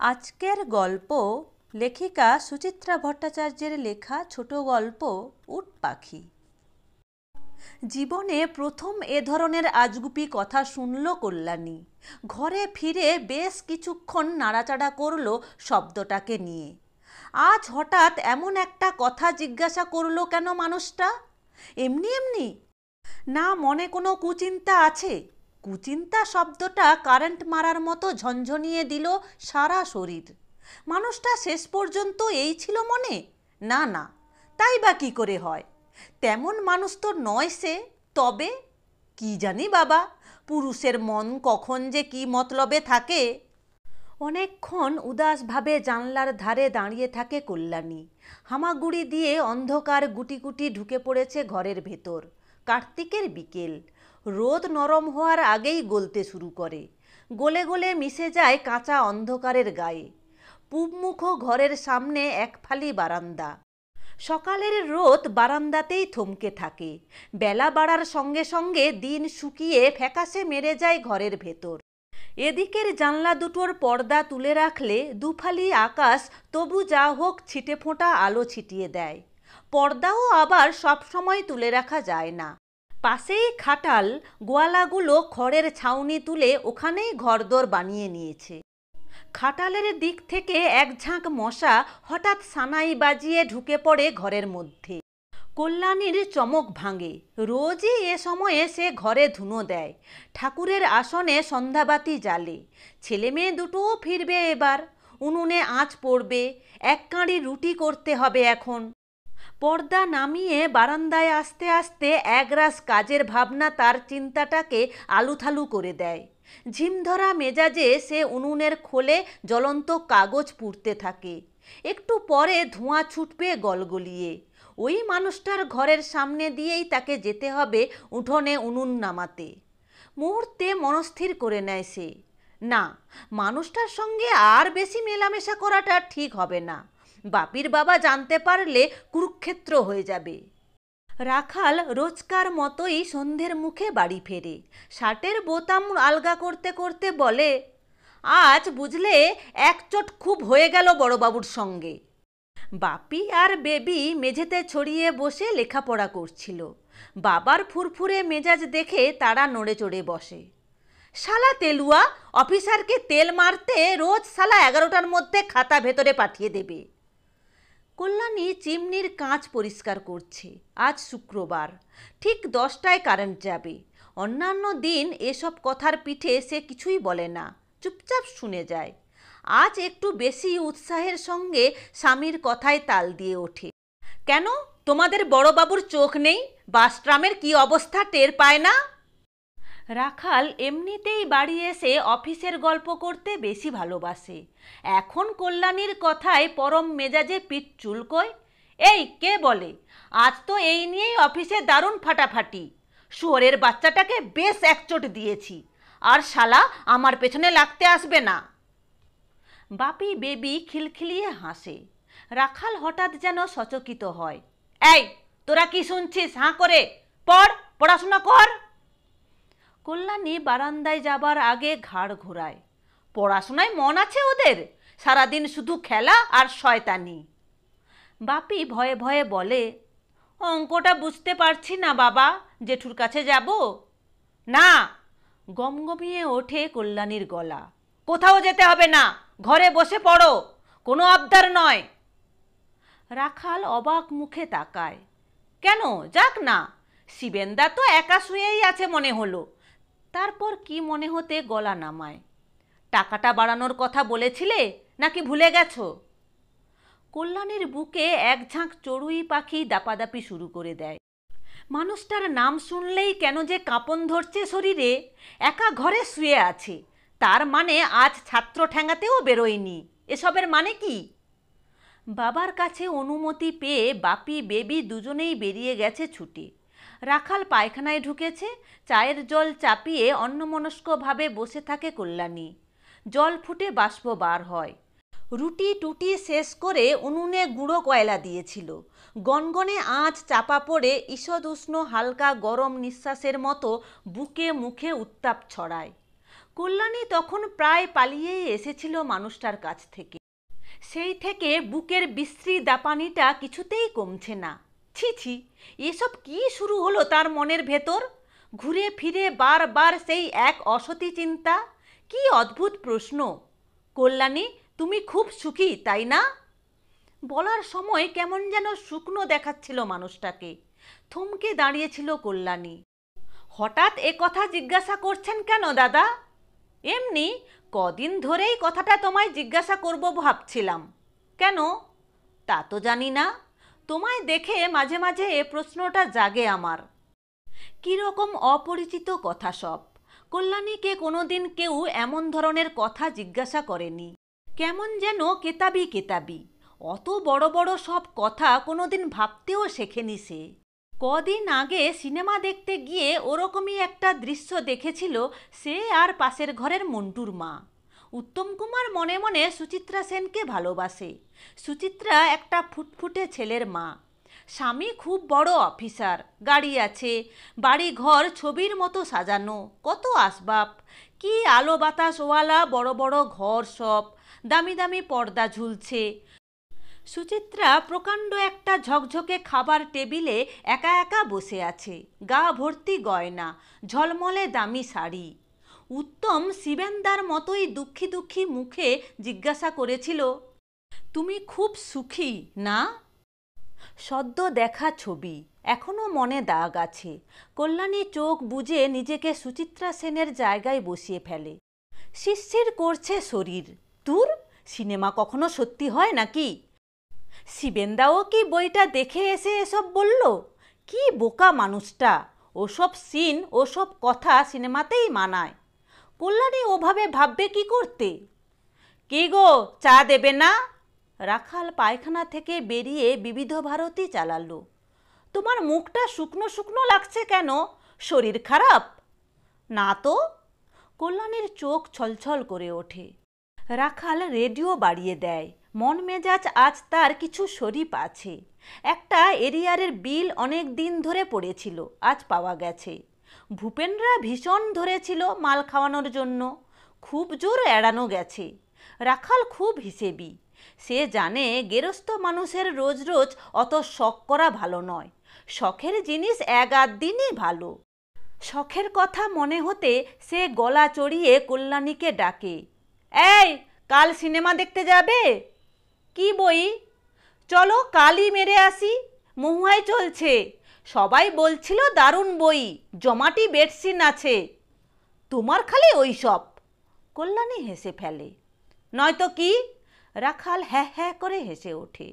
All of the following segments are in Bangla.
আজকের গল্প লেখিকা সুচিত্রা ভট্টাচার্যের লেখা ছোট গল্প উট পাখি। জীবনে প্রথম এ ধরনের আজগুবি কথা শুনল কল্যাণী। ঘরে ফিরে বেশ কিছুক্ষণ নাড়াচাড়া করল শব্দটাকে নিয়ে। আজ হঠাৎ এমন একটা কথা জিজ্ঞাসা করলো কেন মানুষটা? এমনি এমনি? না মনে কোনো কুচিন্তা আছে? কুচিন্তা শব্দটা কারেন্ট মারার মতো ঝনঝনিয়ে দিল সারা শরীর। মানুষটা শেষ পর্যন্ত এই ছিল মনে? না না, তাই বা কী করে হয়? তেমন মানুষ তো নয় সে। তবে কি জানি বাবা, পুরুষের মন কখন যে কি মতলবে থাকে। অনেকক্ষণ উদাসভাবে জানলার ধারে দাঁড়িয়ে থাকে কল্যাণী। হামাগুড়ি দিয়ে অন্ধকার গুটি গুটি ঢুকে পড়েছে ঘরের ভেতর। কার্তিকের বিকেল, রোদ নরম হওয়ার আগেই গলতে শুরু করে। গলে গলে মিশে যায় কাঁচা অন্ধকারের গায়ে। পূবমুখ ঘরের সামনে এক ফালি বারান্দা। সকালের রোদ বারান্দাতেই থমকে থাকে। বেলা বাড়ার সঙ্গে সঙ্গে দিন শুকিয়ে ফ্যাকাশে মেরে যায় ঘরের ভেতর। এদিকের জানলা দুটোর পর্দা তুলে রাখলে দুফালি আকাশ তবু যা হোক ছিটে ফোঁটা আলো ছিটিয়ে দেয়। পর্দাও আবার সবসময় তুলে রাখা যায় না। পাশেই খাটাল, গোয়ালাগুলো খড়ের ছাউনি তুলে ওখানেই ঘরদোর বানিয়ে নিয়েছে। খাটালের দিক থেকে এক ঝাঁক মশা হঠাৎ সানাই বাজিয়ে ঢুকে পড়ে ঘরের মধ্যে। কল্যাণীর চমক ভাঙে। রোজই এ সময়ে সে ঘরে ধুনো দেয়, ঠাকুরের আসনে সন্ধ্যাবাতি জ্বালে। ছেলে মেয়ে দুটোও ফিরবে এবার। উনুনে আঁচ পড়বে, এক কাঁড়ি রুটি করতে হবে এখন। পর্দা নামিয়ে বারান্দায় আসতে আসতে একরাশ কাজের ভাবনা তার চিন্তাটাকে আলুথালু করে দেয়। ঝিমধরা মেজাজে সে উনুনের খোলে জ্বলন্ত কাগজ পুড়তে থাকে। একটু পরে ধোঁয়া ছুটবে গলগলিয়ে। ওই মানুষটার ঘরের সামনে দিয়েই তাকে যেতে হবে উঠোনে উনুন নামাতে। মুহূর্তে মনস্থির করে নেয় সে, না, মানুষটার সঙ্গে আর বেশি মেলামেশা করাটা ঠিক হবে না। বাপির বাবা জানতে পারলে কুরুক্ষেত্র হয়ে যাবে। রাখাল রোজকার মতোই সন্ধ্যের মুখে বাড়ি ফেরে। শার্টের বোতাম আলগা করতে করতে বলে, আজ বুঝলে একচোট খুব হয়ে গেল বড়বাবুর সঙ্গে। বাপি আর বেবি মেঝেতে ছড়িয়ে বসে লেখাপড়া করছিল। বাবার ফুরফুরে মেজাজ দেখে তারা নড়ে চড়ে বসে। শালা তেলুয়া, অফিসারকে তেল মারতে রোজ শালা 11টার মধ্যে খাতা ভেতরে পাঠিয়ে দেবে। কল্যাণী চিমনির কাঁচ পরিষ্কার করছে। আজ শুক্রবার, ঠিক 10টায় কারেন্ট যাবে। অন্যান্য দিন এসব কথার পিঠে সে কিছুই বলে না, চুপচাপ শুনে যায়। আজ একটু বেশি উৎসাহের সঙ্গে স্বামীর কথায় তাল দিয়ে ওঠে। কেন, তোমাদের বড়বাবুর চোখ নেই? বাস ট্রামের কি অবস্থা টের পায় না? রাখাল এমনিতেই বাড়ি এসে অফিসের গল্প করতে বেশি ভালোবাসে। এখন কল্যাণীর কথায় পরম মেজাজে পিঠ চুলকোয়। এই কে বলে? আজ তো এই নিয়েই অফিসে দারুণ ফাটাফাটি। শুয়োরের বাচ্চাটাকে বেশ একচোট দিয়েছি, আর শালা আমার পেছনে লাগতে আসবে না। বাপি বেবি খিলখিলিয়ে হাসে। রাখাল হঠাৎ যেন সচকিত হয়। এই, তোরা কি শুনছিস হাঁ করে? পড়াশোনা কর। কল্যাণী বারান্দায় যাবার আগে ঘাড় ঘোরায়। পড়াশোনায় মন আছে ওদের? সারাদিন শুধু খেলা আর শয়তানি। বাপি ভয়ে ভয়ে বলে, অঙ্কটা বুঝতে পারছি না বাবা, জেঠুর কাছে যাব। না, গমগমিয়ে ওঠে কল্যাণীর গলা। কোথাও যেতে হবে না, ঘরে বসে পড়ো, কোনো আবদার নয়। রাখাল অবাক মুখে তাকায়। কেন, যাক না। শিবেনদা তো একা শুয়েই আছে মনে হলো। তারপর কি মনে হতে গলা নামায়। টাকাটা বাড়ানোর কথা বলেছিলে নাকি ভুলে গেছো? কল্যাণীর বুকে এক ঝাঁক চড়ুই পাখি দাপাদাপি শুরু করে দেয়। মানুষটার নাম শুনলেই কেন যে কাঁপন ধরছে শরীরে। একা ঘরে শুয়ে আছে, তার মানে আজ ছাত্র ঠ্যাঙাতেও বেরোয়নি। এসবের মানে কি? বাবার কাছে অনুমতি পেয়ে বাপি বেবি দুজনেই বেরিয়ে গেছে ছুটে। রাখাল পায়খানায় ঢুকেছে। চায়ের জল চাপিয়ে অন্যমনস্কভাবে বসে থাকে কল্যাণী। জল ফুটে বাষ্প বার হয়। রুটি টুটি শেষ করে উনুনে গুঁড়ো কয়লা দিয়েছিল। গনগনে আঁচ চাপা পড়ে ঈষদ উষ্ণ হালকা গরম নিঃশ্বাসের মতো বুকে মুখে উত্তাপ ছড়ায়। কল্যাণী তখন প্রায় পালিয়েই এসেছিল মানুষটার কাছ থেকে। সেই থেকে বুকের বিশ্রী দাপানিটা কিছুতেই কমছে না। ছি ছি, এসব কি শুরু হলো তার মনের ভেতর? ঘুরে ফিরে বারবার সেই এক অসতী চিন্তা। কি অদ্ভুত প্রশ্ন। কল্যাণী, তুমি খুব সুখী, তাই না? বলার সময় কেমন যেন শুকনো দেখাচ্ছিল মানুষটাকে। থমকে দাঁড়িয়েছিল কল্যাণী। হঠাৎ এ কথা জিজ্ঞাসা করছেন কেন দাদা? এমনি, কদিন ধরেই কথাটা তোমায় জিজ্ঞাসা করব ভাবছিলাম। কেন? তা তো জানি না। তোমায় দেখে মাঝে মাঝে এ প্রশ্নটা জাগে আমার। কীরকম অপরিচিত কথা সব। কল্যাণীকে কোনোদিন কেউ এমন ধরনের কথা জিজ্ঞাসা করেনি। কেমন যেন কেতাবি কেতাবি। অত বড় বড় সব কথা কোনোদিন ভাবতেও শেখেনি সে। কদিন আগে সিনেমা দেখতে গিয়ে ওরকমই একটা দৃশ্য দেখেছিল সে আর পাশের ঘরের মন্টুর মা। উত্তম কুমার মনে মনে সুচিত্রা সেনকে ভালোবাসে। সুচিত্রা একটা ফুটফুটে ছেলের মা। স্বামী খুব বড় অফিসার, গাড়ি আছে, বাড়ি ঘর ছবির মতো সাজানো, কত আসবাব, কি আলো বাতাসওয়ালা বড় বড় ঘর সব, দামি দামি পর্দা ঝুলছে। সুচিত্রা প্রকাণ্ড একটা ঝকঝকে খাবার টেবিলে একা একা বসে আছে, গা ভর্তি গয়না, ঝলমলে দামি শাড়ি। উত্তম শিবেনদার মতোই দুঃখী দুঃখী মুখে জিজ্ঞাসা করেছিল, তুমি খুব সুখী না? সদ্য দেখা ছবি, এখনো মনে দাগ আছে। কল্যাণী চোখ বুজে নিজেকে সুচিত্রা সেনের জায়গায় বসিয়ে ফেলে। শিরশির করছে শরীর। দূর, সিনেমা কখনো সত্যি হয় নাকি? শিবেনদাও কি বইটা দেখে এসে এসব বলল? কি বোকা মানুষটা। ওসব সিন, ওসব কথা সিনেমাতেই মানায়। কল্যাণী ওভাবে ভাববে কি করতে? কি গো, চা দেবে না? রাখাল পায়খানা থেকে বেরিয়ে বিবিধ ভারতী চালালো। তোমার মুখটা শুকনো শুকনো লাগছে কেন? শরীর খারাপ? না তো। কল্যাণীর চোখ ছলছল করে ওঠে। রাখাল রেডিও বাড়িয়ে দেয়। মন মেজাজ আজ তার কিছু শরীফ আছে। একটা এরিয়ারের বিল অনেক দিন ধরে পড়েছিল, আজ পাওয়া গেছে। ভূপেনরা ভীষণ ধরেছিল মাল খাওয়ানোর জন্য, খুব জোর এড়ানো গেছে। রাখাল খুব হিসেবি। সে জানে গেরস্থ মানুষের রোজ রোজ অত শখ করা ভালো নয়। শখের জিনিস এক আধ দিনই ভালো। শখের কথা মনে হতে সে গলা চড়িয়ে কল্যাণীকে ডাকে, এই, কাল সিনেমা দেখতে যাবে? কি বই? চলো কালই মেরে আসি, মহুয়ায় চলছে। সবাই বলছিল দারুণ বই, জমাটি বেডসিন আছে। তোমার খালি ওই সব। কল্যাণী হেসে ফেলে। নয়তো কি? রাখাল হ্যাঁ হ্যাঁ করে হেসে ওঠে।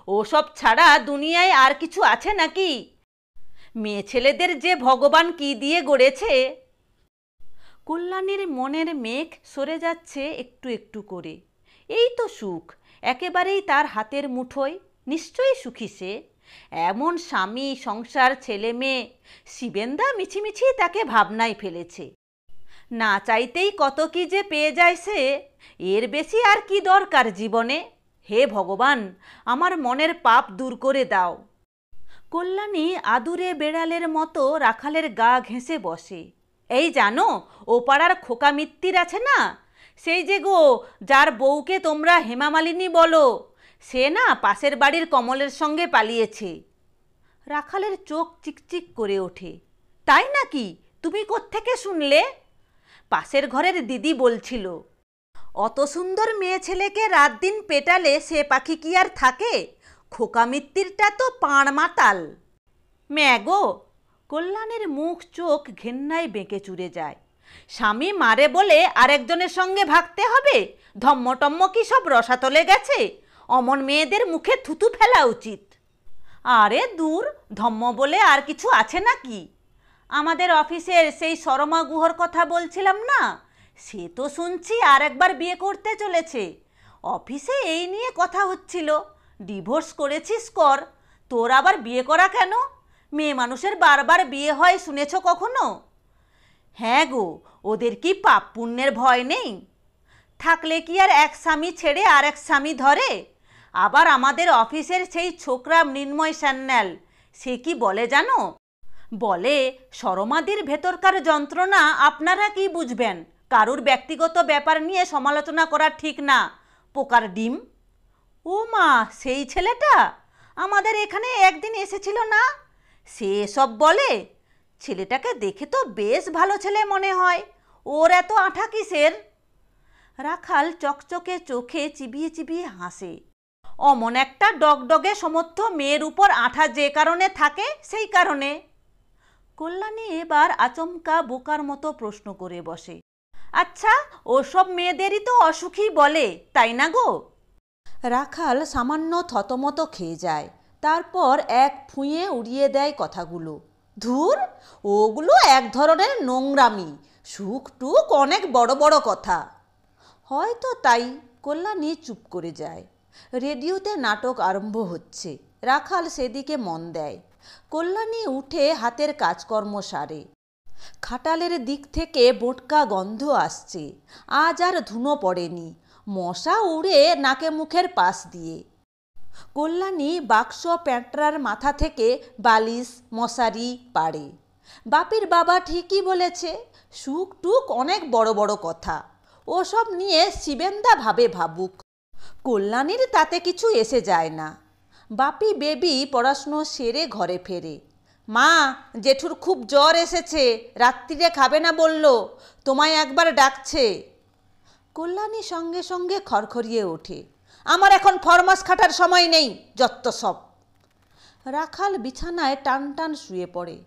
ওসব ছাড়া দুনিয়ায় আর কিছু আছে নাকি? মেয়ে ছেলেদের যে ভগবান কি দিয়ে গড়েছে। কল্যাণীর মনের মেঘ সরে যাচ্ছে একটু একটু করে। এই তো সুখ, একেবারেই তার হাতের মুঠোয়। নিশ্চয়ই সুখী সে। এমন স্বামী, সংসার, ছেলে মেয়ে। শিবেনদা মিছিমিছি তাকে ভাবনায় ফেলেছে। না চাইতেই কত কি যে পেয়ে যায় সে। এর বেশি আর কি দরকার জীবনে? হে ভগবান, আমার মনের পাপ দূর করে দাও। কল্যাণী আদুরে বেড়ালের মতো রাখালের গা ঘেঁষে বসে। এই জানো, ও পাড়ার খোকা মিত্তির আছে না, সেই যে গো, যার বউকে তোমরা হেমামালিনী বলো, সে না পাশের বাড়ির কমলের সঙ্গে পালিয়েছে। রাখালের চোখ চিকচিক করে ওঠে। তাই নাকি? তুমি কোত্থেকে শুনলে? পাশের ঘরের দিদি বলছিল। অত সুন্দর মেয়ে ছেলেকে রাত দিন পেটালে সে পাখি কি আর থাকে? খোকা মিত্তিরটা তো পাঁড় মাতাল। ম্যাগো। কল্যাণীর মুখ চোখ ঘেন্নায় বেঁকে চুরে যায়। স্বামী মারে বলে আরেকজনের সঙ্গে ভাগতে হবে? ধম্মটম্ম কি সব রসাতলে গেছে? অমন মেয়েদের মুখে থুতু ফেলা উচিত। আরে দূর, ধম্ম বলে আর কিছু আছে নাকি? আমাদের অফিসের সেই শর্মা গুহর কথা বলছিলাম না, সে তো শুনছি আর একবার বিয়ে করতে চলেছে। অফিসে এই নিয়ে কথা হচ্ছিল। ডিভোর্স করেছিস কর, তোর আবার বিয়ে করা কেন? মেয়ে মানুষের বারবার বিয়ে হয় শুনেছ কখনো? হ্যাঁ গো, ওদের কি পাপ পুণ্যের ভয় নেই? থাকলে কি আর এক স্বামী ছেড়ে আর এক স্বামী ধরে? আবার আমাদের অফিসের সেই ছোকরা মৃন্ময় সান্যাল, সে কি বলে জানো? বলে শরমাদির ভেতরকার যন্ত্রণা আপনারা কি বুঝবেন, কারুর ব্যক্তিগত ব্যাপার নিয়ে সমালোচনা করা ঠিক না। পোকার ডিম। ও মা, সেই ছেলেটা আমাদের এখানে একদিন এসেছিল না? সে সব বলে? ছেলেটাকে দেখে তো বেশ ভালো ছেলে মনে হয়, ওর এত আঠা কিসের? রাখাল চকচকে চোখে চিবিয়ে চিবিয়ে হাসে। অমন একটা ডগডগে সমর্থ মেয়ের উপর আঠা যে কারণে থাকে সেই কারণে। কল্যাণী এবার আচমকা বোকার মতো প্রশ্ন করে বসে, আচ্ছা ওসব মেয়েদেরই তো অসুখী বলে, তাই না গো? রাখাল সামান্য থতমত খেয়ে যায়, তারপর এক ফুঁয়ে উড়িয়ে দেয় কথাগুলো। ধুর, ওগুলো এক ধরনের নোংরামি, সুখ টুক অনেক বড় বড় কথা। হয়তো তাই। কল্যাণী চুপ করে যায়। রেডিওতে নাটক আরম্ভ হচ্ছে। রাখাল সেদিকে মন দেয়। কল্যাণী উঠে হাতের কাজকর্ম সারে। খাটালের দিক থেকে বোটকা গন্ধ আসছে। আজ আর ধুনো পড়েনি, মশা উড়ে নাকে মুখের পাশ দিয়ে। কল্যাণী বাক্স প্যাঁটরার মাথা থেকে বালিশ মশারি পাড়ে। বাপির বাবা ঠিকই বলেছে, সুখ টুক অনেক বড় বড় কথা, ওসব নিয়ে শিবেন্দা ভাবে ভাবুক, কল্যাণীর তাতে কিছু এসে যায় না। বাপি বেবি পড়াশুনো সেরে ঘরে ফেরে। মা, জেঠুর খুব জ্বর এসেছে, রাত্রিরে খাবে না বলল, তোমায় একবার ডাকছে। কল্যাণী সঙ্গে সঙ্গে খড়খড়িয়ে ওঠে, আমার এখন ফরমাস খাটার সময় নেই, যত্ত সব। রাখাল বিছানায় টান টান শুয়ে পড়ে।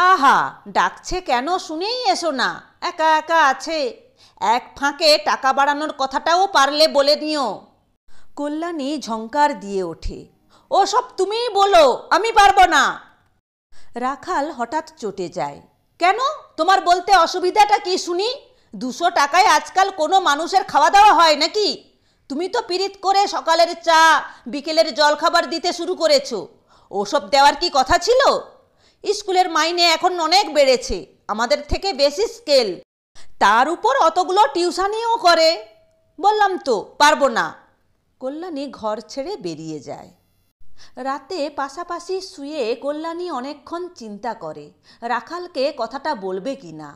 আহা, ডাকছে কেন শুনেই এসো না, একা একা আছে, এক ফাঁকে টাকা বাড়ানোর কথাটাও পারলে বলে নিও। কল্যাণী ঝংকার দিয়ে ওঠে, ও সব তুমিই বলো, আমি পারবো না। রাখাল হঠাৎ চটে যায়, কেন, তোমার বলতে অসুবিধাটা কি শুনি? 200 টাকায় আজকাল কোনো মানুষের খাওয়া দাওয়া হয় নাকি? তুমি তো পিরিত করে সকালের চা বিকেলের জলখাবার দিতে শুরু করেছো, ওসব দেওয়ার কি কথা ছিল? স্কুলের মাইনে এখন অনেক বেড়েছে, আমাদের থেকে বেশি স্কেল, তার উপর অতগুলো টিউশনিও করে। বললাম তো পারবো না। কল্যাণী ঘর ছেড়ে বেরিয়ে যায়। রাতে পাশাপাশি শুয়ে কল্যাণী অনেকক্ষণ চিন্তা করে রাখালকে কথাটা বলবে কি না।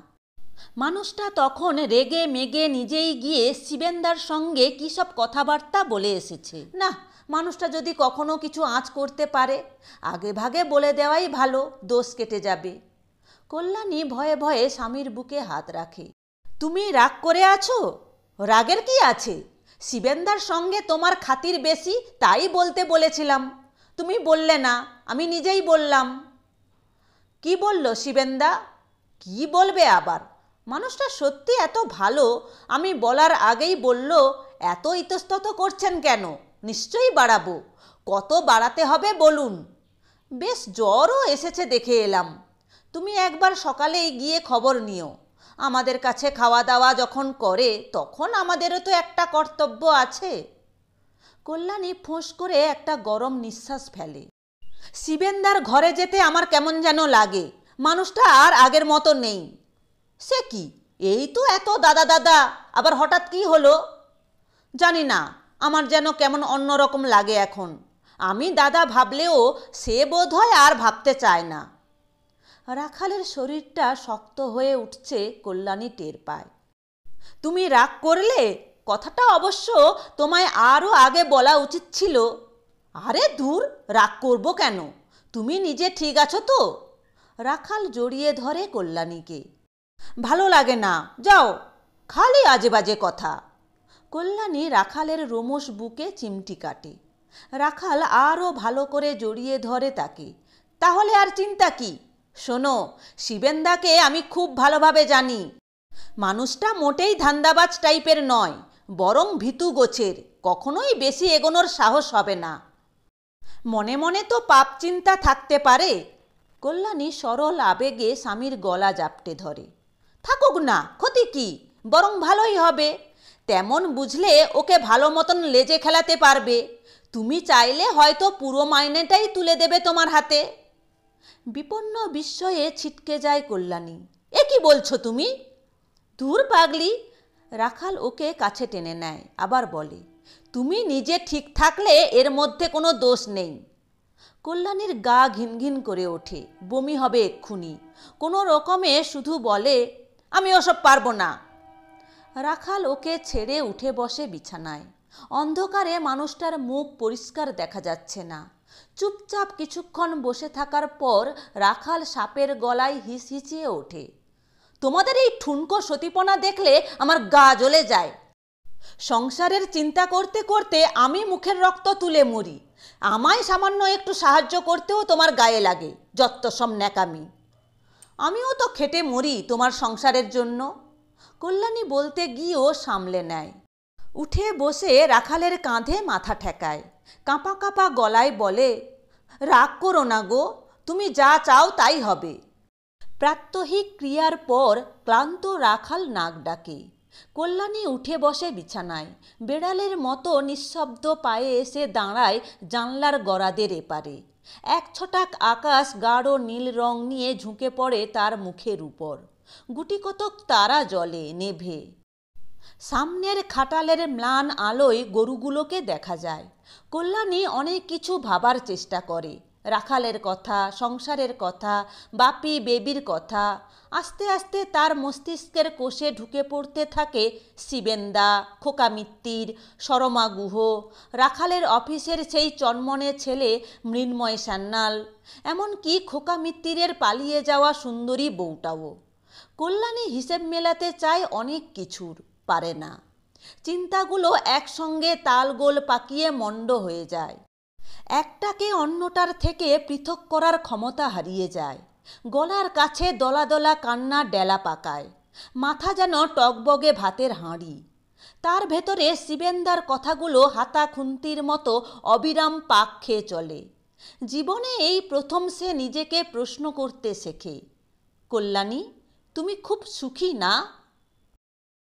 মানুষটা তখন রেগে মেগে নিজেই গিয়ে শিবেন্দার সঙ্গে কী সব কথাবার্তা বলে এসেছে। না, মানুষটা যদি কখনো কিছু আঁচ করতে পারে, আগে ভাগে বলে দেওয়াই ভালো, দোষ কেটে যাবে। কল্যাণী ভয়ে ভয়ে স্বামীর বুকে হাত রাখে। তুমি রাগ করে আছো? রাগের কি আছে? শিবেন্দার সঙ্গে তোমার খাতির বেশি, তাই বলতে বলেছিলাম, তুমি বললে না, আমি নিজেই বললাম। কি বলল শিবেন্দা? কি বলবে আবার, মানুষটা সত্যি এত ভালো, আমি বলার আগেই বলল, এত ইতস্তত করছেন কেন, নিশ্চয়ই বাড়াবো, কত বাড়াতে হবে বলুন। বেশ জ্বরও এসেছে দেখে এলাম, তুমি একবার সকালেই গিয়ে খবর নিও। আমাদের কাছে খাওয়া দাওয়া যখন করে তখন আমাদেরও তো একটা কর্তব্য আছে। কল্যাণী ফোঁস করে একটা গরম নিঃশ্বাস ফেলে। শিবেন্দার ঘরে যেতে আমার কেমন যেন লাগে, মানুষটা আর আগের মতো নেই। সে কি, এই তো এত দাদা দাদা, আবার হঠাৎ কি হলো? জানি না, আমার যেন কেমন অন্যরকম লাগে এখন। আমি দাদা ভাবলেও সে বোধহয় আর ভাবতে চায় না। রাখালের শরীরটা শক্ত হয়ে উঠছে কল্যাণী টের পায়। তুমি রাগ করলে? কথাটা অবশ্য তোমায় আরও আগে বলা উচিত ছিল। আরে দূর, রাগ করব কেন, তুমি নিজে ঠিক আছো তো? রাখাল জড়িয়ে ধরে কল্যাণীকে। ভালো লাগে না, যাও, খালি আজে বাজে কথা। কল্যাণী রাখালের রোমশ বুকে চিমটি কাটে। রাখাল আরও ভালো করে জড়িয়ে ধরে তাকে। তাহলে আর চিন্তা কি? শোনো, শিবেন্দাকে আমি খুব ভালোভাবে জানি। মানুষটা মোটেই ধান্দাবাজ টাইপের নয়, বরং ভীতু গোছের, কখনোই বেশি এগোনোর সাহস হবে না। মনে মনে তো পাপ চিন্তা থাকতে পারে। কল্যাণী সরল আবেগে স্বামীর গলা জাপটে ধরে। থাকুক না, ক্ষতি কি, বরং ভালোই হবে। তেমন বুঝলে ওকে ভালো মতন লেজে খেলাতে পারবে। তুমি চাইলে হয়তো পুরো মাইনেটাই তুলে দেবে তোমার হাতে। বিপন্ন বিস্ময়ে ছিটকে যায় কল্যাণী। এ কি বলছো তুমি? ধুর পাগলি। রাখাল ওকে কাছে টেনে নেয়, আবার বলে, তুমি নিজে ঠিক থাকলে এর মধ্যে কোনো দোষ নেই। কল্যাণীর গা ঘিনঘিন করে ওঠে, বমি হবে এক্ষুনি। কোনো রকমে শুধু বলে, আমি ওসব পারবো না। রাখাল ওকে ছেড়ে উঠে বসে বিছানায়। অন্ধকারে মানুষটার মুখ পরিষ্কার দেখা যাচ্ছে না। চুপচাপ কিছুক্ষণ বসে থাকার পর রাখাল সাপের গলায় হিসহিচিয়ে ওঠে, তোমাদের এই ঠুনকো সতীপনা দেখলে আমার গা জ্বলে যায়। সংসারের চিন্তা করতে করতে আমি মুখের রক্ত তুলে মরি, আমায় সামান্য একটু সাহায্য করতেও তোমার গায়ে লাগে, যত সব ন্যাকামি। আমিও তো খেটে মরি তোমার সংসারের জন্য। কল্যাণী বলতে গিয়েও সামলে নেয়। উঠে বসে রাখালের কাঁধে মাথা ঠেকায়, কাঁপা কাঁপা গলায় বলে, রাগ করো না গো, তুমি যা চাও তাই হবে। প্রাত্যহিক ক্রিয়ার পর ক্লান্ত রাখাল নাক ডাকে। কল্যাণী উঠে বসে বিছানায়, বেড়ালের মতো নিঃশব্দ পায়ে এসে দাঁড়ায় জানলার গরাদের এপারে। এক ছটাক আকাশ গাঢ় নীল রং নিয়ে ঝুঁকে পড়ে তার মুখের উপর। গুটিকতক তারা জ্বলে নেভে। সামনের খাটালের ম্লান আলোয় গরুগুলোকে দেখা যায়। কল্যাণী অনেক কিছু ভাবার চেষ্টা করে, রাখালের কথা, সংসারের কথা, বাপি বেবির কথা। আস্তে আস্তে তার মস্তিষ্কের কোষে ঢুকে পড়তে থাকে শিবেন্দা, খোকা মিত্তির, সরমা গুহ, রাখালের অফিসের সেই চনমনে ছেলে মৃন্ময় সান্যাল, এমনকি খোকা মিত্তিরের পালিয়ে যাওয়া সুন্দরী বউটাও। কল্যাণী হিসেব মেলাতে চায় অনেক কিছুর, পারে না। চিন্তাগুলো একসঙ্গে তালগোল পাকিয়ে মণ্ড হয়ে যায়। একটাকে অন্যটার থেকে পৃথক করার ক্ষমতা হারিয়ে যায়। গলার কাছে দলা দলা কান্না ডেলা পাকায়। মাথা যেন টকবগে ভাতের হাঁড়ি। তার ভেতরে শিবেন্দার কথাগুলো হাতা খুন্তির মতো অবিরাম পাক খেয়ে চলে। জীবনে এই প্রথম সে নিজেকে প্রশ্ন করতে শেখে, কল্যাণী, তুমি খুব সুখী না?